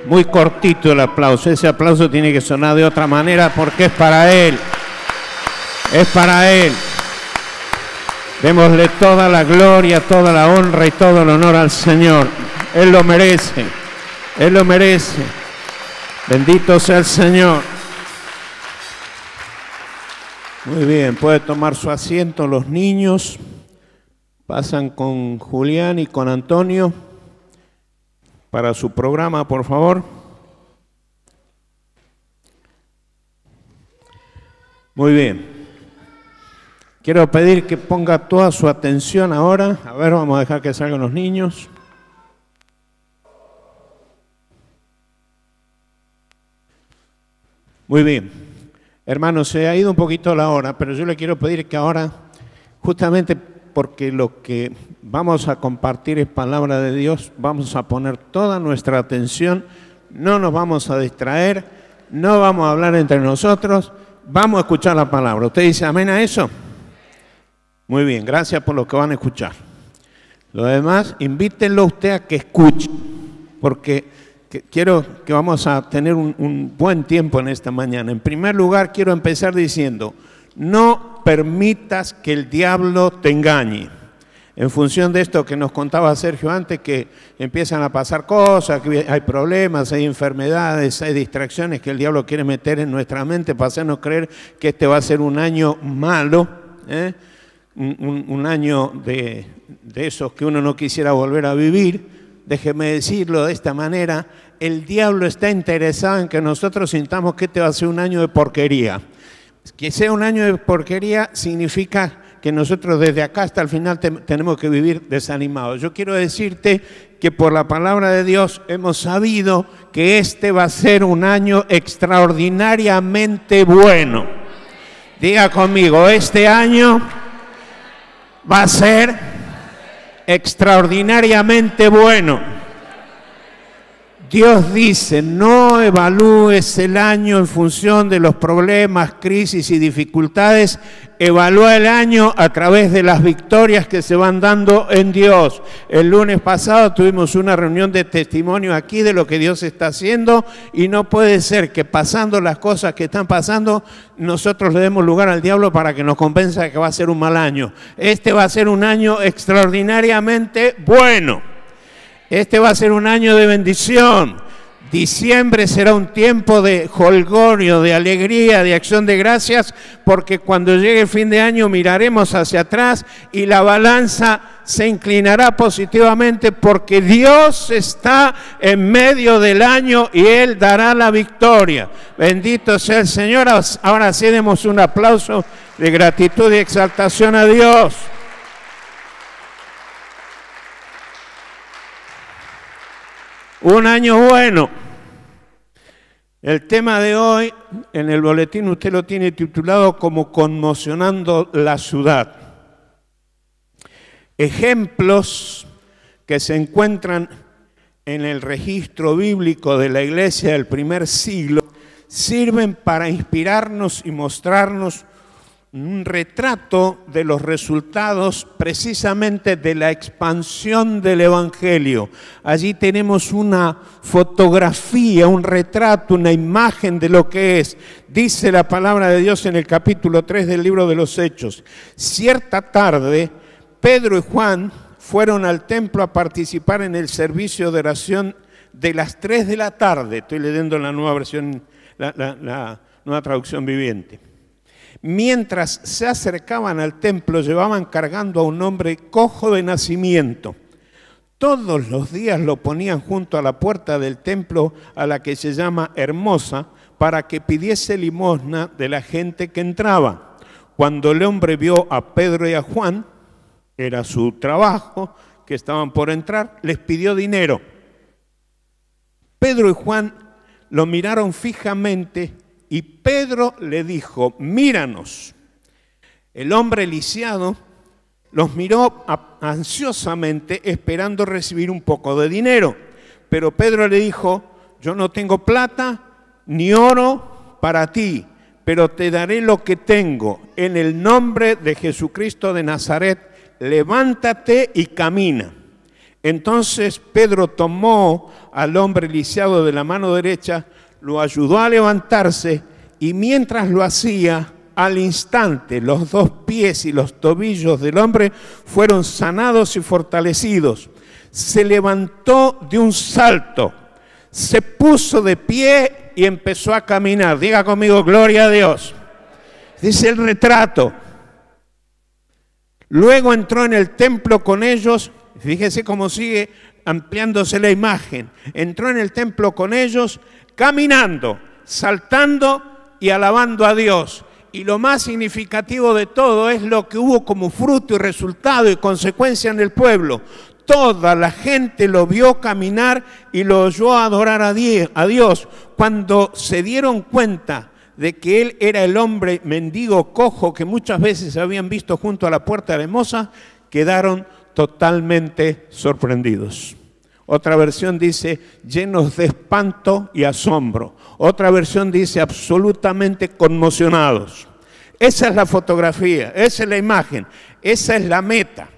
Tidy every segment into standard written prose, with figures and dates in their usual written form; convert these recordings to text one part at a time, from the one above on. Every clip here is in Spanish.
Muy cortito el aplauso. Ese aplauso tiene que sonar de otra manera porque es para Él. Es para Él. Démosle toda la gloria, toda la honra y todo el honor al Señor. Él lo merece. Él lo merece. Bendito sea el Señor. Muy bien, puede tomar su asiento los niños. Pasan con Julián y con Antonio para su programa, por favor. Muy bien. Quiero pedir que ponga toda su atención ahora. A ver, vamos a dejar que salgan los niños. Muy bien. Hermanos, se ha ido un poquito la hora, pero yo le quiero pedir que ahora, justamente porque lo que vamos a compartir es palabra de Dios, vamos a poner toda nuestra atención, no nos vamos a distraer, no vamos a hablar entre nosotros, vamos a escuchar la palabra. ¿Usted dice amén a eso? Muy bien, gracias por lo que van a escuchar. Lo demás, invítenlo usted a que escuche, porque quiero que vamos a tener un buen tiempo en esta mañana. En primer lugar, quiero empezar diciendo, no permitas que el diablo te engañe. En función de esto que nos contaba Sergio antes, que empiezan a pasar cosas, que hay problemas, hay enfermedades, hay distracciones que el diablo quiere meter en nuestra mente para hacernos creer que este va a ser un año malo, un año de esos que uno no quisiera volver a vivir. Déjeme decirlo de esta manera, el diablo está interesado en que nosotros sintamos que este va a ser un año de porquería. Que sea un año de porquería significa que nosotros desde acá hasta el final tenemos que vivir desanimados. Yo quiero decirte que por la palabra de Dios hemos sabido que este va a ser un año extraordinariamente bueno. Diga conmigo, este año va a ser extraordinariamente bueno. Dios dice, no evalúes el año en función de los problemas, crisis y dificultades, evalúa el año a través de las victorias que se van dando en Dios. El lunes pasado tuvimos una reunión de testimonio aquí de lo que Dios está haciendo y no puede ser que pasando las cosas que están pasando, nosotros le demos lugar al diablo para que nos convenza de que va a ser un mal año. Este va a ser un año extraordinariamente bueno. Este va a ser un año de bendición. Diciembre será un tiempo de jolgorio, de alegría, de acción de gracias, porque cuando llegue el fin de año miraremos hacia atrás y la balanza se inclinará positivamente porque Dios está en medio del año y Él dará la victoria. Bendito sea el Señor. Ahora sí demos un aplauso de gratitud y exaltación a Dios. Un año bueno. El tema de hoy, en el boletín usted lo tiene titulado como Conmocionando la Ciudad. Ejemplos que se encuentran en el registro bíblico de la iglesia del primer siglo sirven para inspirarnos y mostrarnos un retrato de los resultados precisamente de la expansión del Evangelio. Allí tenemos una fotografía, un retrato, una imagen de lo que es. Dice la palabra de Dios en el capítulo 3 del libro de los Hechos. Cierta tarde, Pedro y Juan fueron al templo a participar en el servicio de oración de las 3 de la tarde. Estoy leyendo la nueva versión, la nueva traducción viviente. Mientras se acercaban al templo, llevaban cargando a un hombre cojo de nacimiento. Todos los días lo ponían junto a la puerta del templo, a la que se llama Hermosa, para que pidiese limosna de la gente que entraba. Cuando el hombre vio a Pedro y a Juan, era su trabajo, que estaban por entrar, les pidió dinero. Pedro y Juan lo miraron fijamente y Pedro le dijo, míranos. El hombre lisiado los miró ansiosamente esperando recibir un poco de dinero. Pero Pedro le dijo, yo no tengo plata ni oro para ti, pero te daré lo que tengo. En el nombre de Jesucristo de Nazaret, levántate y camina. Entonces Pedro tomó al hombre lisiado de la mano derecha, lo ayudó a levantarse y mientras lo hacía, al instante los 2 pies y los tobillos del hombre fueron sanados y fortalecidos. Se levantó de un salto, se puso de pie y empezó a caminar. Diga conmigo, gloria a Dios. Dice el retrato. Luego entró en el templo con ellos. Fíjese cómo sigue ampliándose la imagen. Entró en el templo con ellos, caminando, saltando y alabando a Dios. Y lo más significativo de todo es lo que hubo como fruto y resultado y consecuencia en el pueblo. Toda la gente lo vio caminar y lo oyó adorar a Dios. Cuando se dieron cuenta de que él era el hombre mendigo cojo que muchas veces habían visto junto a la puerta de la hermosa, quedaron totalmente sorprendidos. Otra versión dice llenos de espanto y asombro. Otra versión dice absolutamente conmocionados. Esa es la fotografía, esa es la imagen, esa es la meta.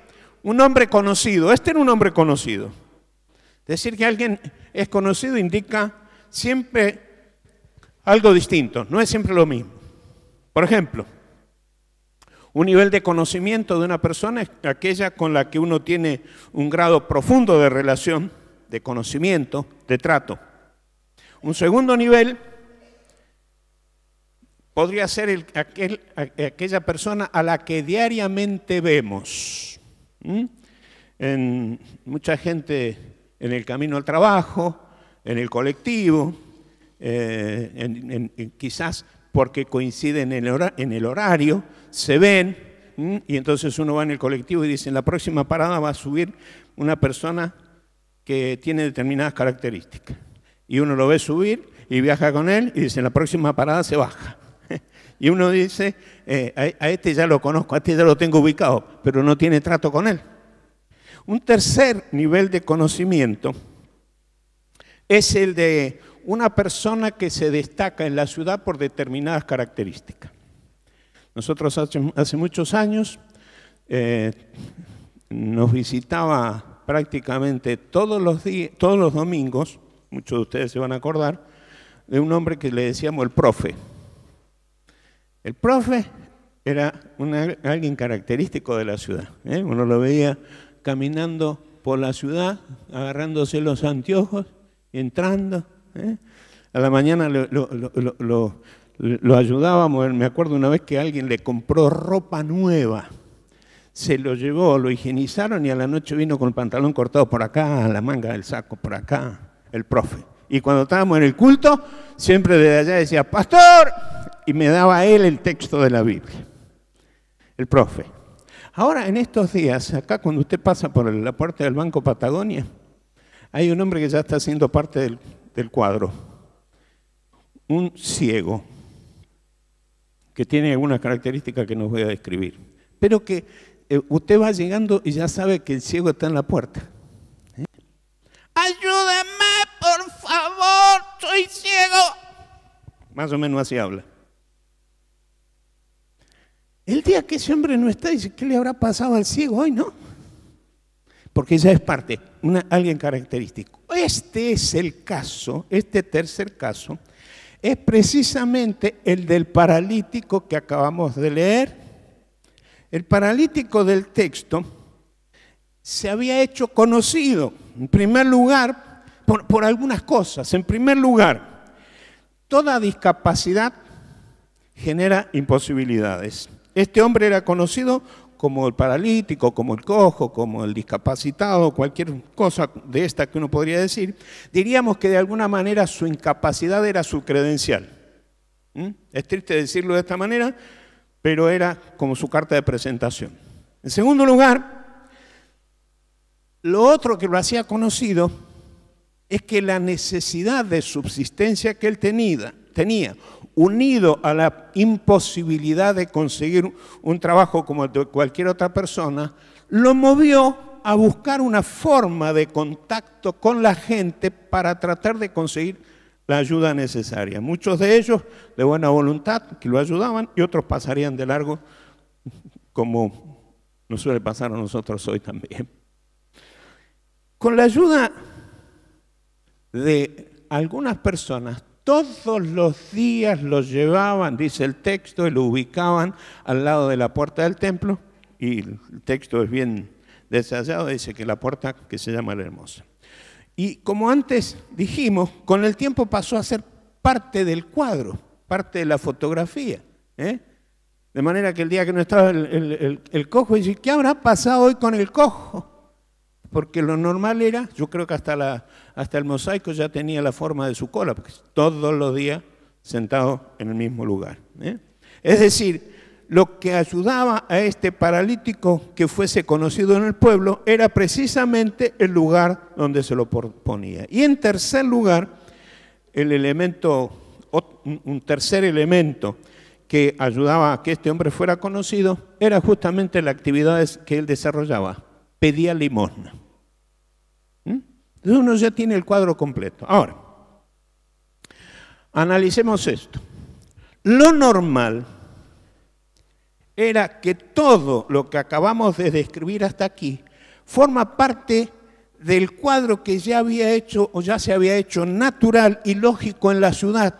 Un hombre conocido, este era un hombre conocido. Decir que alguien es conocido indica siempre algo distinto, no es siempre lo mismo. Por ejemplo, un nivel de conocimiento de una persona es aquella con la que uno tiene un grado profundo de relación, de conocimiento, de trato. Un segundo nivel podría ser aquella persona a la que diariamente vemos. En mucha gente en el camino al trabajo, en el colectivo, quizás porque coinciden en el horario, se ven, y entonces uno va en el colectivo y dice, en la próxima parada va a subir una persona que tiene determinadas características. Y uno lo ve subir y viaja con él y dice, en la próxima parada se baja. Y uno dice, a este ya lo conozco, a este ya lo tengo ubicado, pero no tiene trato con él. Un tercer nivel de conocimiento es el de una persona que se destaca en la ciudad por determinadas características. Nosotros hace muchos años nos visitaba prácticamente todos los domingos, muchos de ustedes se van a acordar, de un hombre que le decíamos el profe. El profe era alguien característico de la ciudad. Uno lo veía caminando por la ciudad, agarrándose los anteojos, entrando. A la mañana lo ayudábamos. Me acuerdo una vez que alguien le compró ropa nueva. Se lo llevó, lo higienizaron y a la noche vino con el pantalón cortado por acá, la manga del saco por acá, el profe. Y cuando estábamos en el culto, siempre desde allá decía, ¡pastor! Y me daba él el texto de la Biblia, el profe. Ahora, en estos días, acá cuando usted pasa por la puerta del Banco Patagonia, hay un hombre que ya está siendo parte del cuadro. Un ciego, que tiene algunas características que no voy a describir, pero que usted va llegando y ya sabe que el ciego está en la puerta. ¡Ayúdame, por favor! ¡Soy ciego! Más o menos así habla. El día que ese hombre no está, dice, ¿qué le habrá pasado al ciego hoy, no? Porque ya es parte, alguien característico. Este es el caso, este tercer caso, es precisamente el del paralítico que acabamos de leer. El paralítico del texto se había hecho conocido, en primer lugar, por algunas cosas. En primer lugar, toda discapacidad genera imposibilidades. Este hombre era conocido como el paralítico, como el cojo, como el discapacitado, cualquier cosa de esta que uno podría decir. Diríamos que de alguna manera su incapacidad era su credencial. Es triste decirlo de esta manera, pero era como su carta de presentación. En segundo lugar, lo otro que lo hacía conocido es que la necesidad de subsistencia que él tenía, unido a la imposibilidad de conseguir un trabajo como el de cualquier otra persona, lo movió a buscar una forma de contacto con la gente para tratar de conseguir la ayuda necesaria. Muchos de ellos de buena voluntad que lo ayudaban y otros pasarían de largo, como nos suele pasar a nosotros hoy también. Con la ayuda de algunas personas, todos los días lo llevaban, dice el texto, y lo ubicaban al lado de la puerta del templo, y el texto es bien detallado, dice que la puerta que se llama la Hermosa. Y como antes dijimos, con el tiempo pasó a ser parte del cuadro, parte de la fotografía, de manera que el día que no estaba el cojo, dice, ¿qué habrá pasado hoy con el cojo? Porque lo normal era, yo creo que hasta el mosaico ya tenía la forma de su cola, porque todos los días sentado en el mismo lugar. Es decir, lo que ayudaba a este paralítico que fuese conocido en el pueblo era precisamente el lugar donde se lo ponía. Y en tercer lugar, un tercer elemento que ayudaba a que este hombre fuera conocido era justamente la actividad que él desarrollaba, pedía limosna. Entonces uno ya tiene el cuadro completo. Ahora, analicemos esto. Lo normal era que todo lo que acabamos de describir hasta aquí forma parte del cuadro que ya había hecho o ya se había hecho natural y lógico en la ciudad.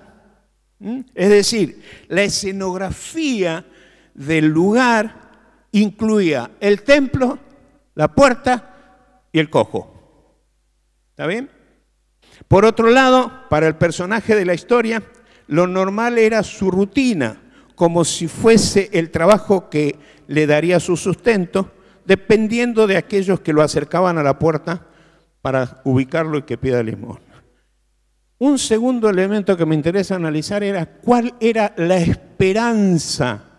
Es decir, la escenografía del lugar incluía el templo, la puerta y el cojo. ¿Está bien? Por otro lado, para el personaje de la historia, lo normal era su rutina, como si fuese el trabajo que le daría su sustento, dependiendo de aquellos que lo acercaban a la puerta para ubicarlo y que pida limosna. Un segundo elemento que me interesa analizar era cuál era la esperanza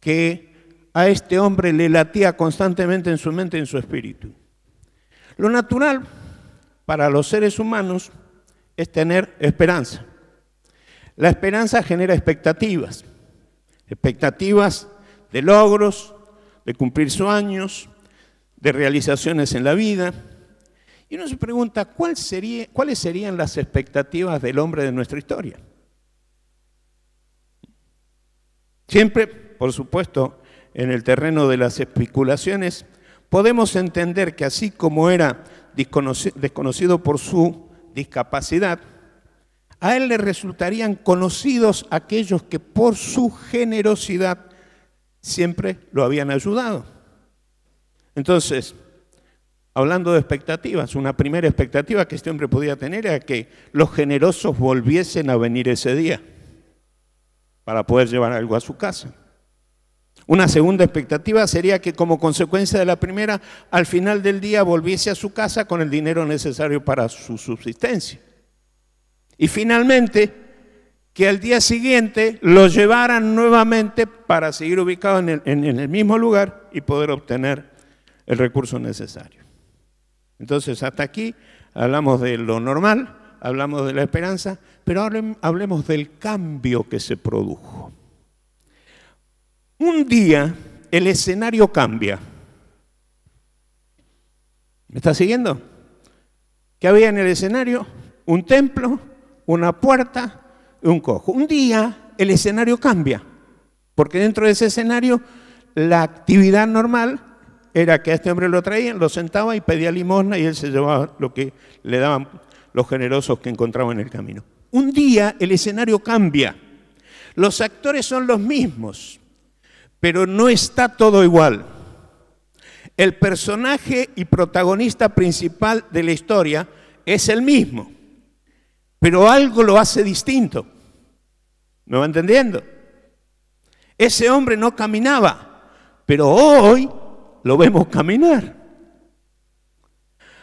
que a este hombre le latía constantemente en su mente y en su espíritu. Lo natural para los seres humanos es tener esperanza. La esperanza genera expectativas de logros, de cumplir sueños, de realizaciones en la vida. Y uno se pregunta, ¿cuáles serían las expectativas del hombre de nuestra historia? Siempre, por supuesto, en el terreno de las especulaciones, podemos entender que así como era desconocido por su discapacidad, a él le resultarían conocidos aquellos que por su generosidad siempre lo habían ayudado. Entonces, hablando de expectativas, una primera expectativa que este hombre podía tener era que los generosos volviesen a venir ese día para poder llevar algo a su casa. Una segunda expectativa sería que como consecuencia de la primera, al final del día volviese a su casa con el dinero necesario para su subsistencia. Y finalmente, que al día siguiente lo llevaran nuevamente para seguir ubicado en el mismo lugar y poder obtener el recurso necesario. Entonces, hasta aquí hablamos de lo normal, hablamos de la esperanza, pero ahora hablemos del cambio que se produjo. Un día el escenario cambia. ¿Me está siguiendo? ¿Qué había en el escenario? Un templo, una puerta y un cojo. Un día el escenario cambia, porque dentro de ese escenario la actividad normal era que a este hombre lo traían, lo sentaba y pedía limosna y él se llevaba lo que le daban los generosos que encontraba en el camino. Un día el escenario cambia. Los actores son los mismos, pero no está todo igual. El personaje y protagonista principal de la historia es el mismo, pero algo lo hace distinto. ¿Me va entendiendo? Ese hombre no caminaba, pero hoy lo vemos caminar.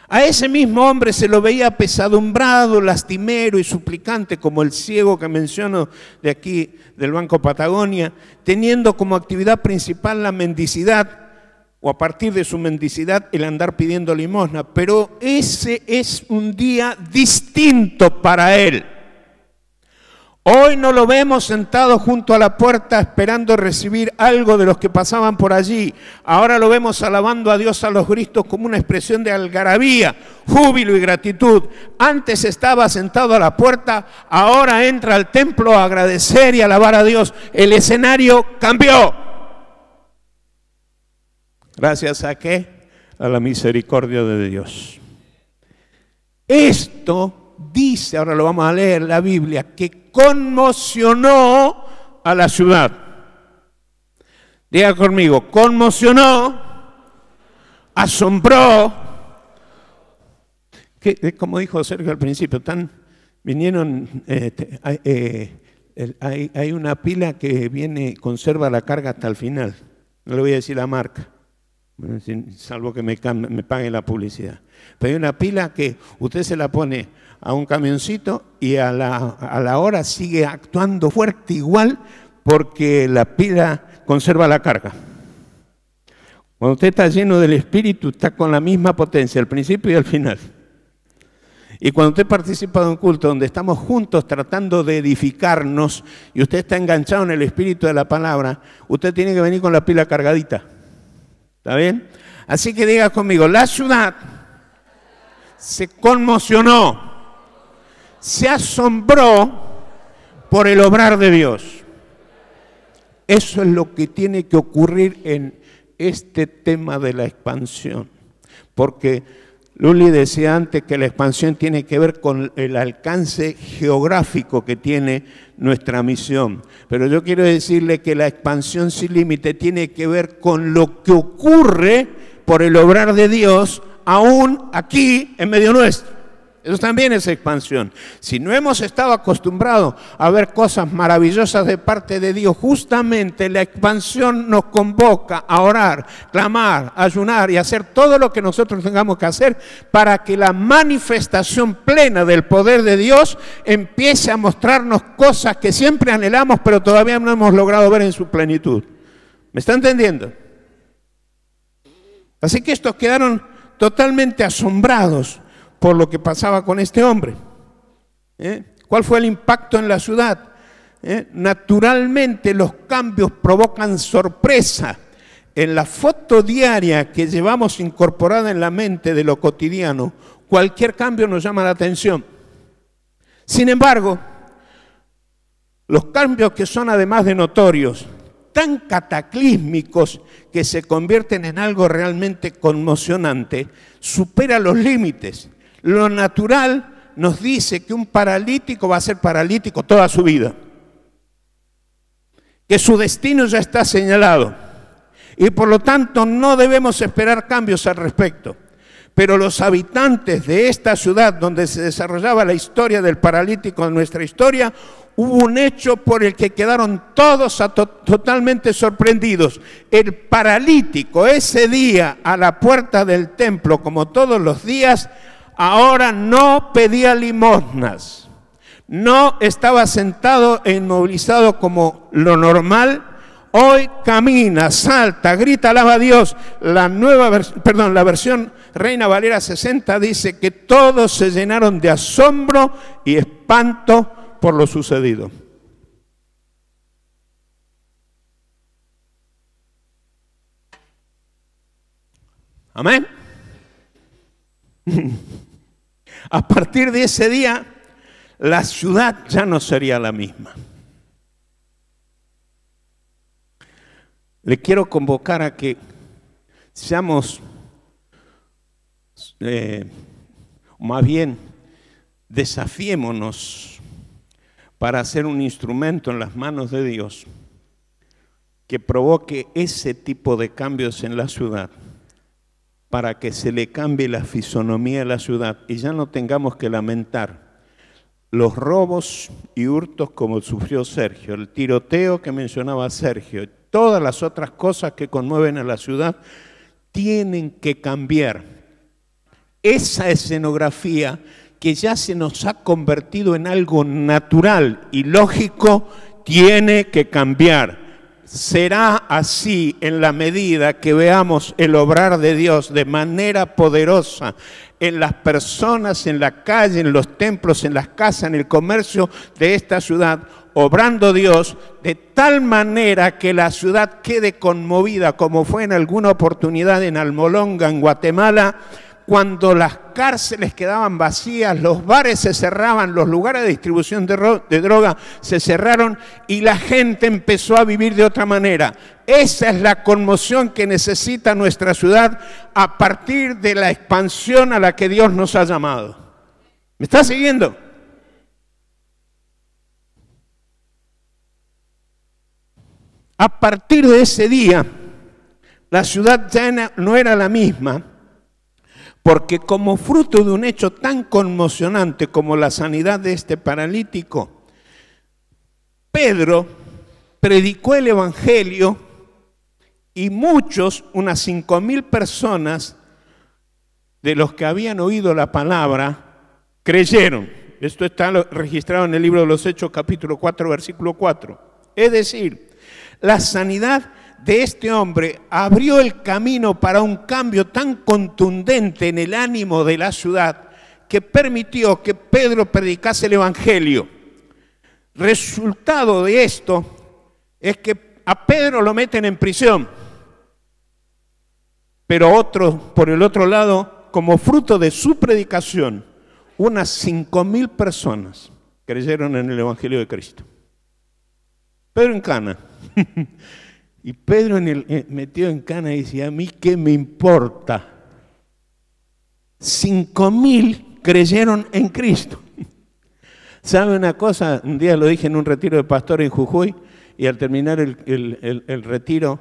A ese mismo hombre se lo veía apesadumbrado, lastimero y suplicante, como el ciego que menciono de aquí, del Banco Patagonia, teniendo como actividad principal la mendicidad, o a partir de su mendicidad el andar pidiendo limosna. Pero ese es un día distinto para él. Hoy no lo vemos sentado junto a la puerta esperando recibir algo de los que pasaban por allí. Ahora lo vemos alabando a Dios a los gritos como una expresión de algarabía, júbilo y gratitud. Antes estaba sentado a la puerta, ahora entra al templo a agradecer y alabar a Dios. El escenario cambió. ¿Gracias a qué? A la misericordia de Dios. Esto dice, ahora lo vamos a leer en la Biblia, que conmocionó a la ciudad. Diga conmigo, conmocionó, asombró. Como dijo Sergio al principio, vinieron, hay una pila que conserva la carga hasta el final. No le voy a decir la marca, salvo que me pague la publicidad. Pero hay una pila que usted se la pone a un camioncito y a la hora sigue actuando fuerte igual porque la pila conserva la carga. Cuando usted está lleno del Espíritu, está con la misma potencia, al principio y al final. Y cuando usted participa de un culto donde estamos juntos tratando de edificarnos y usted está enganchado en el Espíritu de la palabra, usted tiene que venir con la pila cargadita. ¿Está bien? Así que diga conmigo, la ciudad se conmocionó, se asombró por el obrar de Dios. Eso es lo que tiene que ocurrir en este tema de la expansión. Porque Luli decía antes que la expansión tiene que ver con el alcance geográfico que tiene nuestra misión. Pero yo quiero decirle que la expansión sin límite tiene que ver con lo que ocurre por el obrar de Dios aún aquí en medio nuestro. Eso también es expansión. Si no hemos estado acostumbrados a ver cosas maravillosas de parte de Dios, justamente la expansión nos convoca a orar, clamar, ayunar y hacer todo lo que nosotros tengamos que hacer para que la manifestación plena del poder de Dios empiece a mostrarnos cosas que siempre anhelamos, pero todavía no hemos logrado ver en su plenitud. ¿Me está entendiendo? Así que estos quedaron totalmente asombrados por lo que pasaba con este hombre. ¿Cuál fue el impacto en la ciudad? Naturalmente los cambios provocan sorpresa. En la foto diaria que llevamos incorporada en la mente de lo cotidiano, cualquier cambio nos llama la atención. Sin embargo, los cambios que son además de notorios, tan cataclísmicos que se convierten en algo realmente conmocionante, supera los límites. Lo natural nos dice que un paralítico va a ser paralítico toda su vida, que su destino ya está señalado y por lo tanto no debemos esperar cambios al respecto. Pero los habitantes de esta ciudad donde se desarrollaba la historia del paralítico en nuestra historia, hubo un hecho por el que quedaron todos totalmente sorprendidos. El paralítico ese día a la puerta del templo, como todos los días, ahora no pedía limosnas, no estaba sentado e inmovilizado como lo normal. Hoy camina, salta, grita, alaba a Dios. La versión Reina Valera 60 dice que todos se llenaron de asombro y espanto por lo sucedido. Amén. A partir de ese día, la ciudad ya no sería la misma. Le quiero convocar a que seamos, más bien, desafiémonos para hacer un instrumento en las manos de Dios que provoque ese tipo de cambios en la ciudad, para que se le cambie la fisonomía de la ciudad y ya no tengamos que lamentar los robos y hurtos como sufrió Sergio, el tiroteo que mencionaba Sergio, todas las otras cosas que conmueven a la ciudad tienen que cambiar. Esa escenografía que ya se nos ha convertido en algo natural y lógico tiene que cambiar. Será así en la medida que veamos el obrar de Dios de manera poderosa en las personas, en la calle, en los templos, en las casas, en el comercio de esta ciudad, obrando Dios de tal manera que la ciudad quede conmovida, como fue en alguna oportunidad en Almolonga, en Guatemala, cuando las cárceles quedaban vacías, los bares se cerraban, los lugares de distribución de droga se cerraron y la gente empezó a vivir de otra manera. Esa es la conmoción que necesita nuestra ciudad a partir de la expansión a la que Dios nos ha llamado. ¿Me está siguiendo? A partir de ese día, la ciudad ya no era la misma, porque como fruto de un hecho tan conmocionante como la sanidad de este paralítico, Pedro predicó el Evangelio y muchos, unas 5.000 personas de los que habían oído la palabra, creyeron. Esto está registrado en el libro de los Hechos, capítulo 4, versículo 4. Es decir, la sanidad de este hombre abrió el camino para un cambio tan contundente en el ánimo de la ciudad que permitió que Pedro predicase el Evangelio. Resultado de esto es que a Pedro lo meten en prisión, pero otros, por el otro lado, como fruto de su predicación, unas 5.000 personas creyeron en el Evangelio de Cristo. Pedro en cana. Y Pedro metido en cana dice, ¿a mí qué me importa? 5.000 creyeron en Cristo. ¿Sabe una cosa? Un día lo dije en un retiro de pastor en Jujuy y al terminar el retiro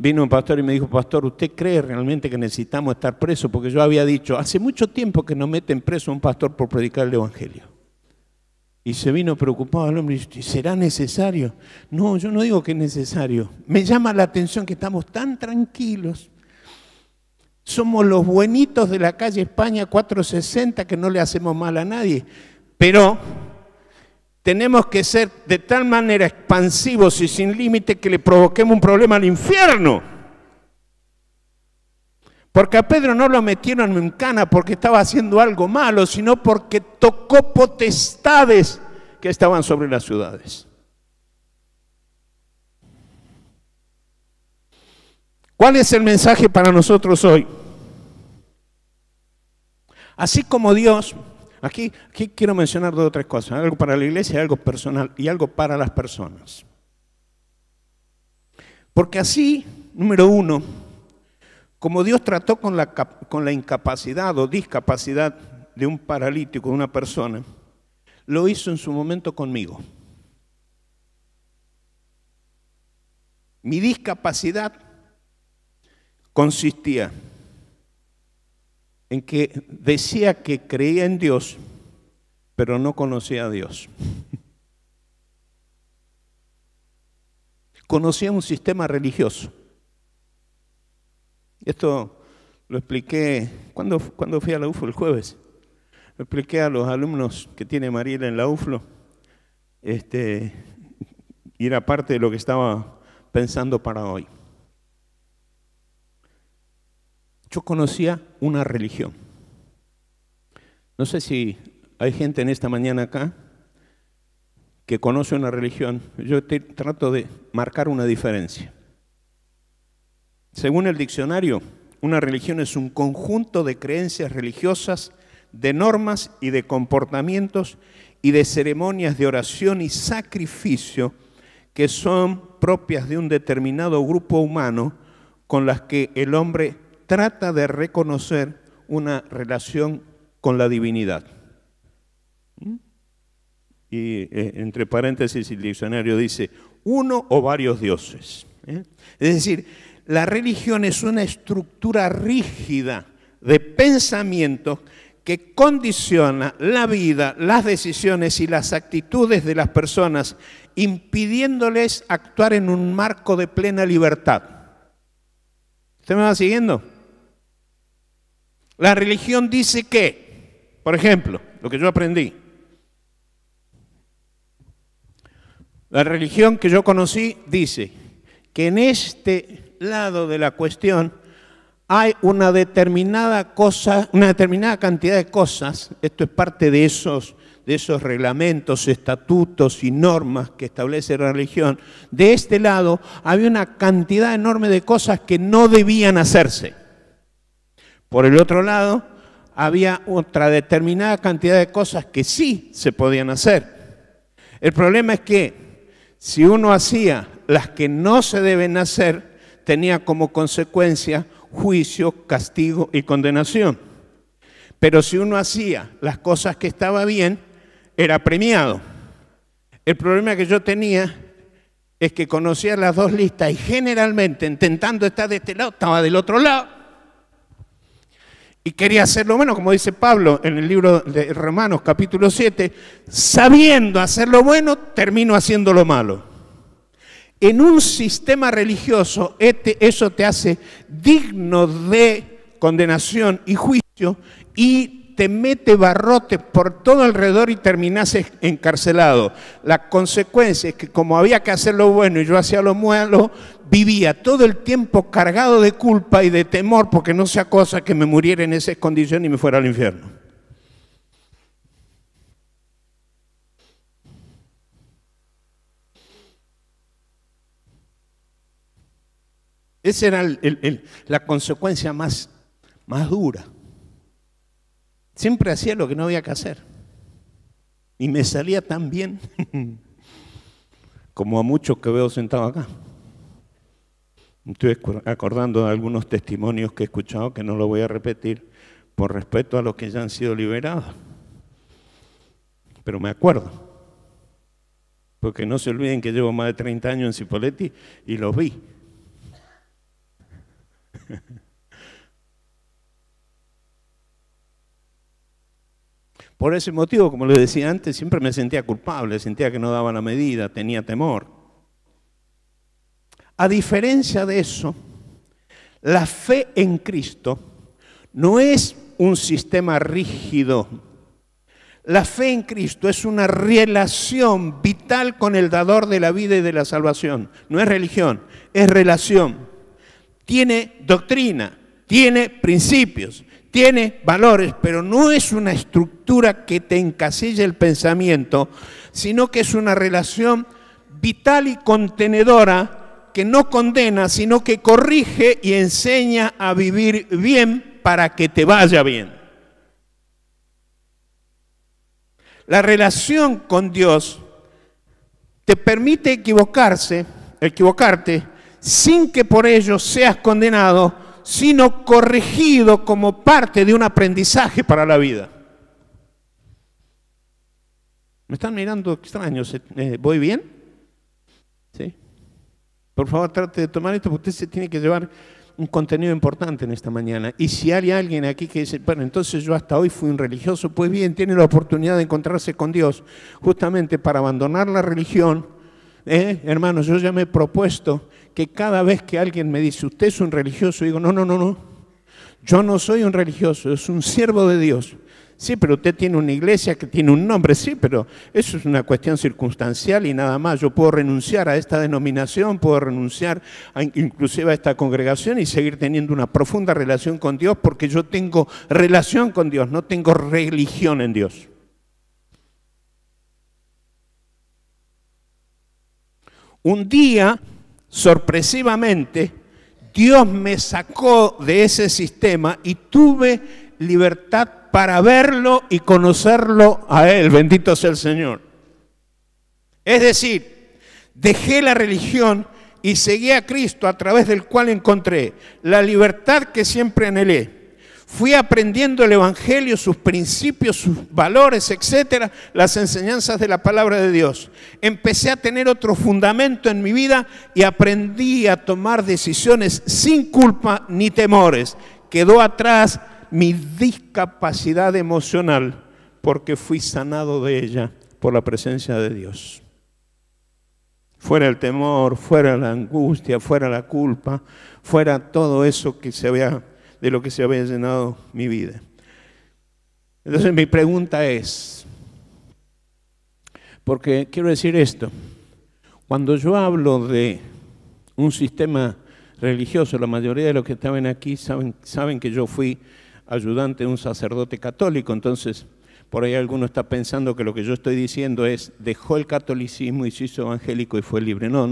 vino un pastor y me dijo, pastor, ¿usted cree realmente que necesitamos estar presos? Porque yo había dicho, hace mucho tiempo que no meten preso a un pastor por predicar el Evangelio. Y se vino preocupado el hombre y dice, ¿será necesario? No, yo no digo que es necesario. Me llama la atención que estamos tan tranquilos. Somos los buenitos de la calle España 460 que no le hacemos mal a nadie. Pero tenemos que ser de tal manera expansivos y sin límite que le provoquemos un problema al infierno. Porque a Pedro no lo metieron en cana porque estaba haciendo algo malo, sino porque tocó potestades que estaban sobre las ciudades. ¿Cuál es el mensaje para nosotros hoy? Así como Dios, aquí quiero mencionar dos o tres cosas, algo para la iglesia, algo personal y algo para las personas. Porque así, número uno, como Dios trató con la incapacidad o discapacidad de un paralítico, de una persona, lo hizo en su momento conmigo. Mi discapacidad consistía en que decía que creía en Dios, pero no conocía a Dios. Conocía un sistema religioso. Esto lo expliqué, ¿cuándo fui a la UFLO? El jueves. Lo expliqué a los alumnos que tiene Mariela en la UFLO. Y era parte de lo que estaba pensando para hoy. Yo conocía una religión. No sé si hay gente en esta mañana acá que conoce una religión. Yo trato de marcar una diferencia. Según el diccionario, una religión es un conjunto de creencias religiosas, de normas y de comportamientos y de ceremonias de oración y sacrificio que son propias de un determinado grupo humano con las que el hombre trata de reconocer una relación con la divinidad. Y entre paréntesis el diccionario dice uno o varios dioses. Es decir, la religión es una estructura rígida de pensamiento que condiciona la vida, las decisiones y las actitudes de las personas, impidiéndoles actuar en un marco de plena libertad. ¿Usted me va siguiendo? La religión dice que, por ejemplo, lo que yo aprendí, la religión que yo conocí dice que en este lado de la cuestión hay una determinada cantidad de cosas, esto es parte de esos reglamentos, estatutos y normas que establece la religión. De este lado había una cantidad enorme de cosas que no debían hacerse. Por el otro lado, había otra determinada cantidad de cosas que sí se podían hacer. El problema es que si uno hacía las que no se deben hacer, tenía como consecuencia juicio, castigo y condenación. Pero si uno hacía las cosas que estaba bien, era premiado. El problema que yo tenía es que conocía las dos listas y generalmente, intentando estar de este lado, estaba del otro lado. Y quería hacerlo bueno, como dice Pablo en el libro de Romanos capítulo 7, sabiendo hacer lo bueno, termino haciendo lo malo. En un sistema religioso, eso te hace digno de condenación y juicio y te mete barrotes por todo alrededor y terminás encarcelado. La consecuencia es que como había que hacer lo bueno y yo hacía lo malo, vivía todo el tiempo cargado de culpa y de temor porque no sea cosa que me muriera en esas condiciones y me fuera al infierno. Esa era la consecuencia más dura. Siempre hacía lo que no había que hacer. Y me salía tan bien como a muchos que veo sentados acá. Estoy acordando de algunos testimonios que he escuchado que no lo voy a repetir por respeto a los que ya han sido liberados. Pero me acuerdo. Porque no se olviden que llevo más de 30 años en Cipolletti y los vi. Por ese motivo, como les decía antes, siempre me sentía culpable, sentía que no daba la medida, tenía temor. A diferencia de eso, la fe en Cristo no es un sistema rígido. La fe en Cristo es una relación vital con el dador de la vida y de la salvación. No es religión, es relación. Tiene doctrina, tiene principios, tiene valores, pero no es una estructura que te encasille el pensamiento, sino que es una relación vital y contenedora que no condena, sino que corrige y enseña a vivir bien para que te vaya bien. La relación con Dios te permite equivocarte, sin que por ello seas condenado, sino corregido como parte de un aprendizaje para la vida. ¿Me están mirando extraños? ¿Voy bien? ¿Sí? Por favor, trate de tomar esto porque usted se tiene que llevar un contenido importante en esta mañana. Y si hay alguien aquí que dice, bueno, entonces yo hasta hoy fui un religioso, pues bien, tiene la oportunidad de encontrarse con Dios justamente para abandonar la religión. Hermanos, yo ya me he propuesto que cada vez que alguien me dice, usted es un religioso, digo, no, yo no soy un religioso, es un siervo de Dios. Sí, pero usted tiene una iglesia que tiene un nombre, sí, pero eso es una cuestión circunstancial y nada más. Yo puedo renunciar a esta denominación, puedo renunciar inclusive a esta congregación y seguir teniendo una profunda relación con Dios porque yo tengo relación con Dios, no tengo religión en Dios. Un día, sorpresivamente, Dios me sacó de ese sistema y tuve libertad para verlo y conocerlo a Él. Bendito sea el Señor. Es decir, dejé la religión y seguí a Cristo a través del cual encontré la libertad que siempre anhelé. Fui aprendiendo el Evangelio, sus principios, sus valores, etcétera, las enseñanzas de la palabra de Dios. Empecé a tener otro fundamento en mi vida y aprendí a tomar decisiones sin culpa ni temores. Quedó atrás mi discapacidad emocional porque fui sanado de ella por la presencia de Dios. Fuera el temor, fuera la angustia, fuera la culpa, fuera todo eso de lo que se había llenado mi vida. Entonces mi pregunta es, porque quiero decir esto, cuando yo hablo de un sistema religioso, la mayoría de los que estaban aquí saben que yo fui ayudante de un sacerdote católico, entonces por ahí alguno está pensando que lo que yo estoy diciendo es dejó el catolicismo y se hizo evangélico y fue libre. No.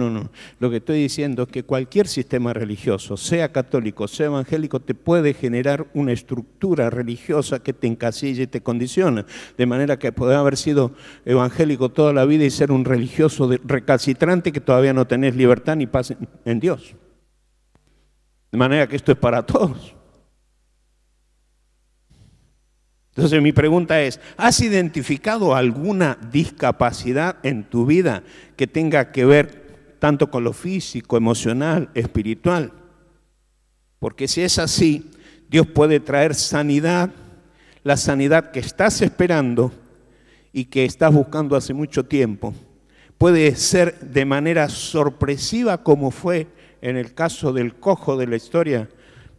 Lo que estoy diciendo es que cualquier sistema religioso, sea católico, sea evangélico, te puede generar una estructura religiosa que te encasilla y te condiciona. De manera que podés haber sido evangélico toda la vida y ser un religioso recalcitrante que todavía no tenés libertad ni paz en Dios. De manera que esto es para todos. Entonces mi pregunta es, ¿has identificado alguna discapacidad en tu vida que tenga que ver tanto con lo físico, emocional, espiritual? Porque si es así, Dios puede traer sanidad, la sanidad que estás esperando y que estás buscando hace mucho tiempo. Puede ser de manera sorpresiva, como fue en el caso del cojo de la historia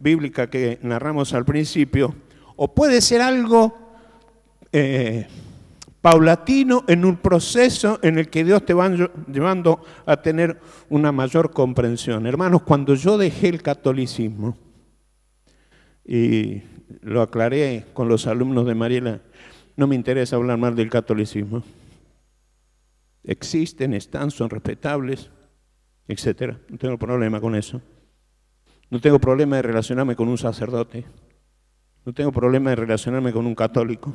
bíblica que narramos al principio, o puede ser algo paulatino en un proceso en el que Dios te va llevando a tener una mayor comprensión. Hermanos, cuando yo dejé el catolicismo, y lo aclaré con los alumnos de Mariela, no me interesa hablar más del catolicismo. Existen, están, son respetables, etc. No tengo problema con eso. No tengo problema de relacionarme con un sacerdote. No tengo problema de relacionarme con un católico.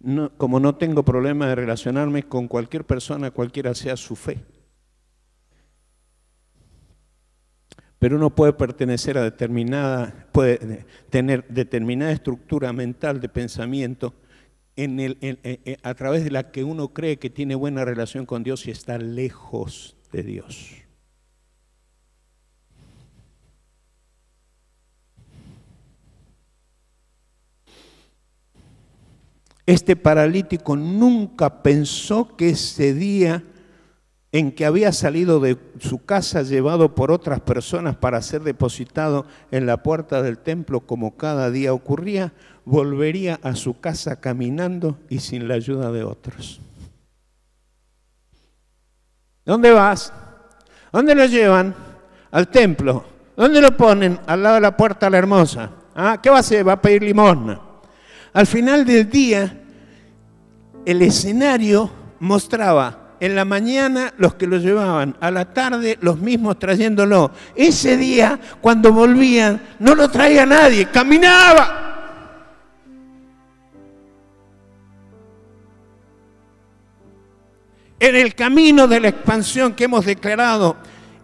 No, como no tengo problema de relacionarme con cualquier persona, cualquiera sea su fe. Pero uno puede pertenecer a puede tener determinada estructura mental de pensamiento a través de la que uno cree que tiene buena relación con Dios y está lejos de Dios. Este paralítico nunca pensó que ese día en que había salido de su casa llevado por otras personas para ser depositado en la puerta del templo como cada día ocurría, volvería a su casa caminando y sin la ayuda de otros. ¿Dónde vas? ¿Dónde lo llevan? Al templo. ¿Dónde lo ponen? Al lado de la puerta la hermosa. ¿Ah? ¿Qué va a hacer? Va a pedir limosna. Al final del día, el escenario mostraba en la mañana los que lo llevaban, a la tarde los mismos trayéndolo. Ese día, cuando volvían, no lo traía nadie, caminaba. En el camino de la expansión que hemos declarado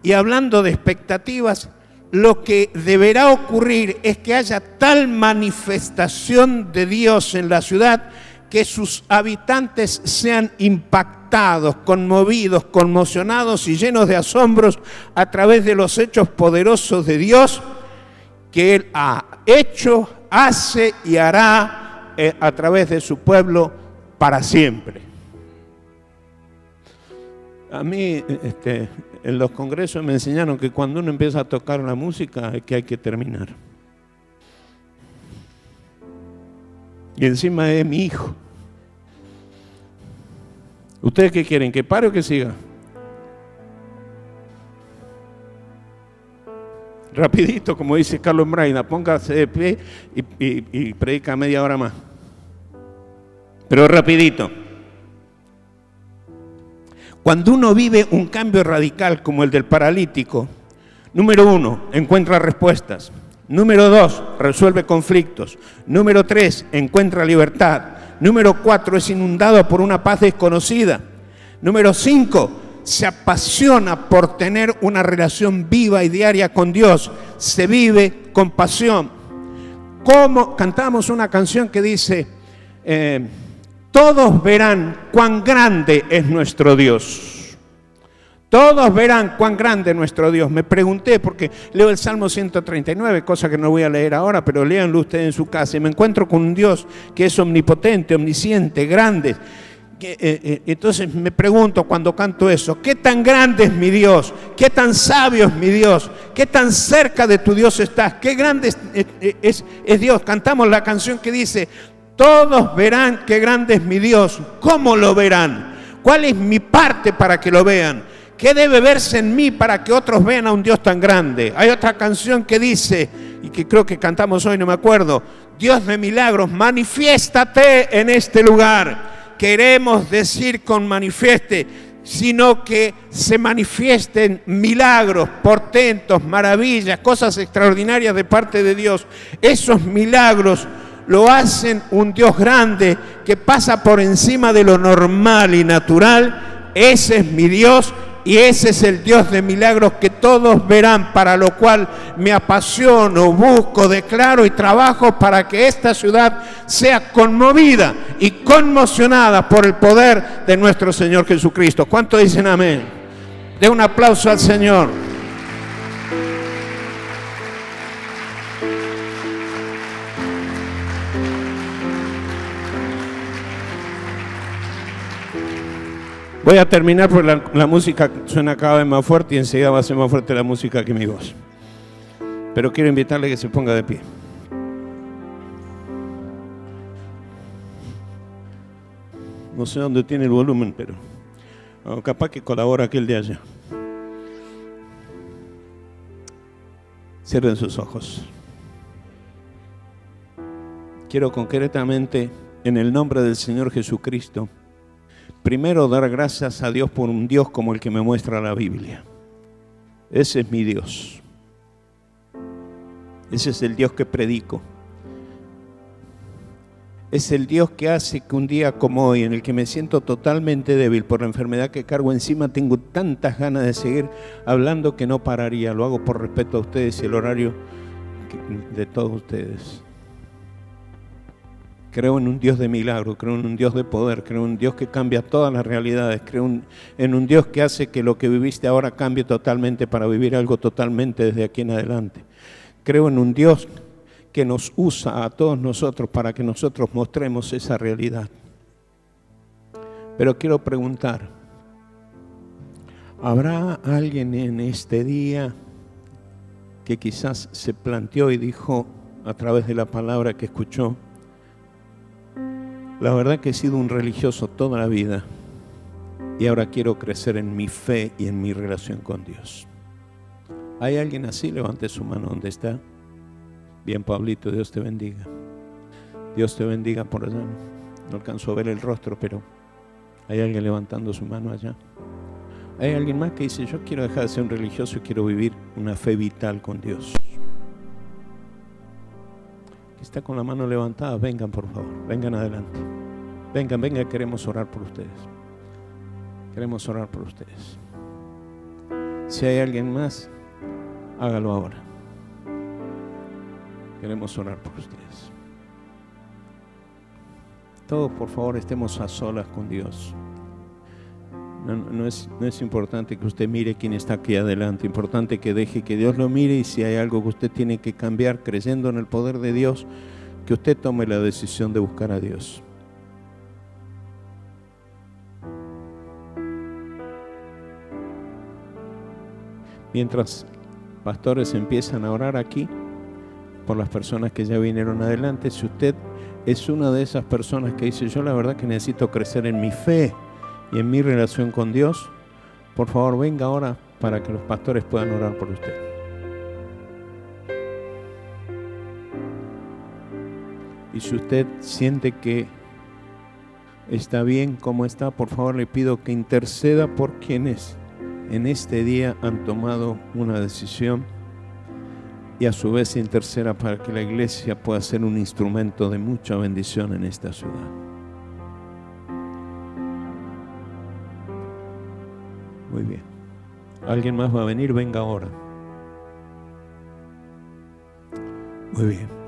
y hablando de expectativas, lo que deberá ocurrir es que haya tal manifestación de Dios en la ciudad que sus habitantes sean impactados, conmovidos, conmocionados y llenos de asombros a través de los hechos poderosos de Dios que Él ha hecho, hace y hará a través de su pueblo para siempre. A mí en los congresos me enseñaron que cuando uno empieza a tocar la música es que hay que terminar. Y encima es mi hijo. ¿Ustedes qué quieren? ¿Que pare o que siga? Rapidito, como dice Carlos Braina, póngase de pie y predica media hora más. Pero rapidito. Cuando uno vive un cambio radical como el del paralítico, número 1, encuentra respuestas. Número 2, resuelve conflictos. Número 3, encuentra libertad. Número 4, es inundado por una paz desconocida. Número 5, se apasiona por tener una relación viva y diaria con Dios. Se vive con pasión. Como cantamos una canción que dice, todos verán cuán grande es nuestro Dios. Todos verán cuán grande es nuestro Dios. Me pregunté, porque leo el Salmo 139, cosa que no voy a leer ahora, pero léanlo ustedes en su casa, y me encuentro con un Dios que es omnipotente, omnisciente, grande. Entonces me pregunto cuando canto eso, ¿qué tan grande es mi Dios? ¿Qué tan sabio es mi Dios? ¿Qué tan cerca de tu Dios estás? ¿Qué grande es Dios? Cantamos la canción que dice, todos verán qué grande es mi Dios. ¿Cómo lo verán? ¿Cuál es mi parte para que lo vean? ¿Qué debe verse en mí para que otros vean a un Dios tan grande? Hay otra canción que dice, y que creo que cantamos hoy, no me acuerdo, Dios de milagros, manifiéstate en este lugar. Queremos decir con manifieste, sino que se manifiesten milagros, portentos, maravillas, cosas extraordinarias de parte de Dios. Esos milagros lo hacen un Dios grande que pasa por encima de lo normal y natural. Ese es mi Dios Y ese es el Dios de milagros que todos verán, para lo cual me apasiono, busco, declaro y trabajo para que esta ciudad sea conmovida y conmocionada por el poder de nuestro Señor Jesucristo. ¿Cuántos dicen amén? De un aplauso al Señor. Voy a terminar porque la música suena cada vez más fuerte y enseguida va a ser más fuerte la música que mi voz. Pero quiero invitarle a que se ponga de pie. No sé dónde tiene el volumen, pero capaz que colabora aquel de allá. Cierren sus ojos. Quiero concretamente, en el nombre del Señor Jesucristo, primero dar gracias a Dios por un Dios como el que me muestra la Biblia. Ese es mi Dios. Ese es el Dios que predico. Es el Dios que hace que un día como hoy, en el que me siento totalmente débil por la enfermedad que cargo encima, tengo tantas ganas de seguir hablando que no pararía. Lo hago por respeto a ustedes y el horario de todos ustedes. Creo en un Dios de milagro, creo en un Dios de poder, creo en un Dios que cambia todas las realidades, creo en un Dios que hace que lo que viviste ahora cambie totalmente para vivir algo totalmente desde aquí en adelante. Creo en un Dios que nos usa a todos nosotros para que nosotros mostremos esa realidad. Pero quiero preguntar, ¿habrá alguien en este día que quizás se planteó y dijo a través de la palabra que escuchó: la verdad que he sido un religioso toda la vida y ahora quiero crecer en mi fe y en mi relación con Dios? ¿Hay alguien así? Levante su mano donde está. Bien, Pablito, Dios te bendiga. Dios te bendiga por allá. No alcanzo a ver el rostro, pero hay alguien levantando su mano allá. Hay alguien más que dice: yo quiero dejar de ser un religioso y quiero vivir una fe vital con Dios. Está con la mano levantada, vengan por favor, vengan adelante. Vengan, queremos orar por ustedes. Queremos orar por ustedes. Si hay alguien más, hágalo ahora. Queremos orar por ustedes. Todos por favor estemos a solas con Dios. No es importante que usted mire quién está aquí adelante, importante que deje que Dios lo mire, y si hay algo que usted tiene que cambiar creyendo en el poder de Dios, que usted tome la decisión de buscar a Dios. Mientras pastores empiezan a orar aquí por las personas que ya vinieron adelante, si usted es una de esas personas que dice: yo la verdad que necesito crecer en mi fe y en mi relación con Dios, por favor venga ahora para que los pastores puedan orar por usted. Y si usted siente que está bien como está, por favor le pido que interceda por quienes en este día han tomado una decisión, y a su vez interceda para que la iglesia pueda ser un instrumento de mucha bendición en esta ciudad. Muy bien. ¿Alguien más va a venir? Venga ahora. Muy bien.